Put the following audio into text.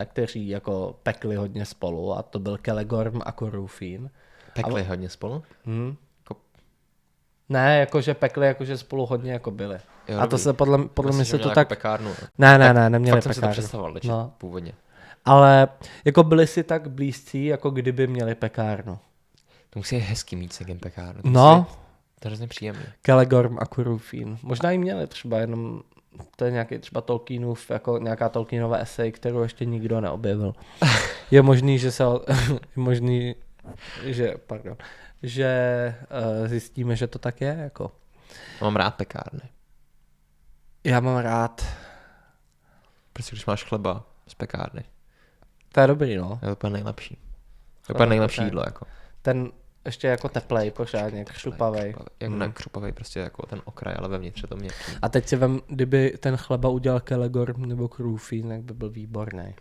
kteří jako pekli hodně spolu a to byl Celegorm a Corufin. Pekli hodně spolu? Ne, jakože pekli, jakože spolu hodně jako byli. Jo, a to se podle mě se to tak... tak... pekárnu. Ne, neměli fakt jsem si to pekárnu. představoval, původně. Ale jako byli si tak blízcí, jako kdyby měli pekárnu. To musí být hezký mít s někým pekárnu. No. To je hrozně příjemný. Celegorm a Corufin. Možná jim měli třeba jenom, to je nějaký třeba Tolkienův, jako nějaká Tolkienova esej, kterou ještě nikdo neobjevil. Je možný, že zjistíme, že to tak je, jako. Mám rád pekárny. Já mám rád. Prostě když máš chleba z pekárny. To je dobrý, no. Je to úplně nejlepší. To je úplně nejlepší jídlo, jako. Ten ještě jako teplej, pořádně, křupavej. Jak ne křupavej, prostě jako ten okraj, ale vevnitř je to měkký. A teď si vem, kdyby ten chleba udělal Celegorm nebo Corufin, tak by byl výborný.